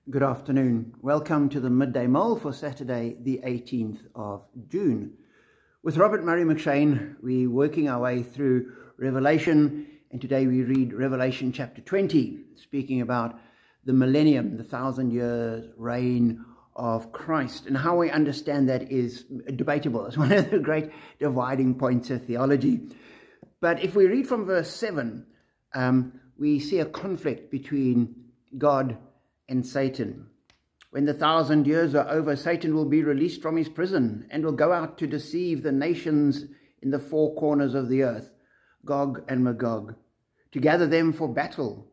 Good afternoon. Welcome to the Midday Mull for Saturday, the 18th of June. With Robert Murray McShane, we're working our way through Revelation, and today we read Revelation chapter 20, speaking about the millennium, the 1,000-year reign of Christ. And how we understand that is debatable. It's one of the great dividing points of theology. But if we read from verse 7, we see a conflict between God and Satan. When the 1,000 years are over, Satan will be released from his prison and will go out to deceive the nations in the four corners of the earth, Gog and Magog, to gather them for battle.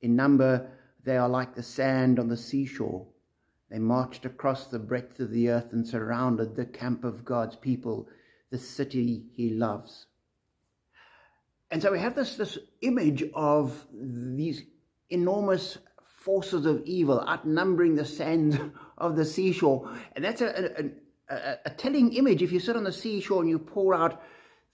In number, they are like the sand on the seashore. They marched across the breadth of the earth and surrounded the camp of God's people, the city he loves. And so we have this image of these enormous forces of evil outnumbering the sands of the seashore. And that's a telling image. If you sit on the seashore and you pour out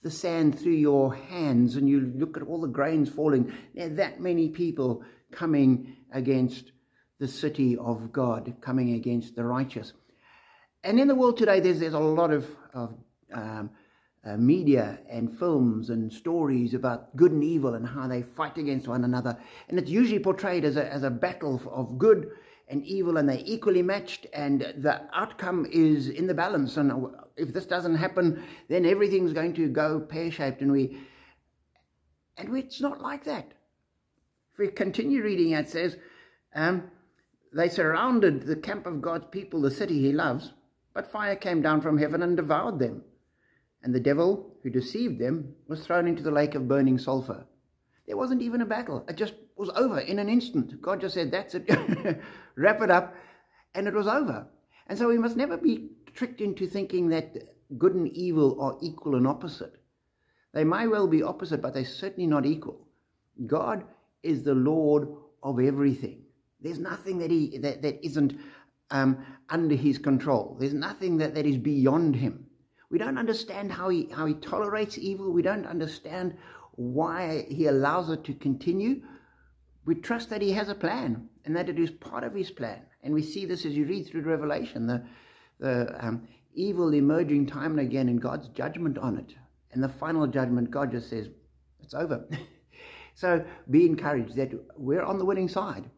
the sand through your hands and you look at all the grains falling, there are that many people coming against the city of God, coming against the righteous. And in the world today, there's a lot of media and films and stories about good and evil and how they fight against one another. And it's usually portrayed as a battle of good and evil, and they're equally matched, and the outcome is in the balance. And if this doesn't happen, then everything's going to go pear-shaped. And it's not like that. If we continue reading, it says, they surrounded the camp of God's people, the city he loves, but fire came down from heaven and devoured them. And the devil who deceived them was thrown into the lake of burning sulfur. There wasn't even a battle. It just was over in an instant. God just said, that's it, wrap it up, and it was over. And so we must never be tricked into thinking that good and evil are equal and opposite. They may well be opposite, but they're certainly not equal. God is the Lord of everything. There's nothing that isn't under his control. There's nothing that is beyond him. We don't understand how he tolerates evil. We don't understand why he allows it to continue. We trust that he has a plan and that it is part of his plan. And we see this as you read through Revelation, the evil emerging time and again and God's judgment on it. And the final judgment, God just says, it's over. So be encouraged that we're on the winning side.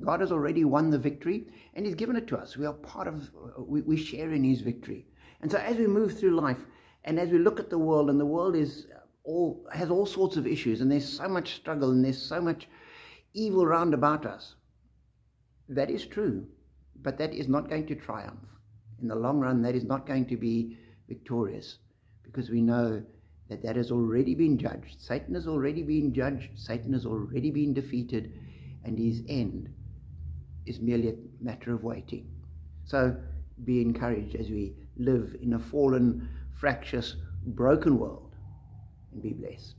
God has already won the victory and he's given it to us. We are part of, we share in his victory. And so as we move through life and as we look at the world, and the world has all sorts of issues, and there's so much struggle and there's so much evil round about us, that is true, but that is not going to triumph. In the long run, that is not going to be victorious, because we know that has already been judged. Satan has already been judged. Satan has already been defeated, and his end is merely a matter of waiting. So be encouraged as we live in a fallen, fractious, broken world, and be blessed.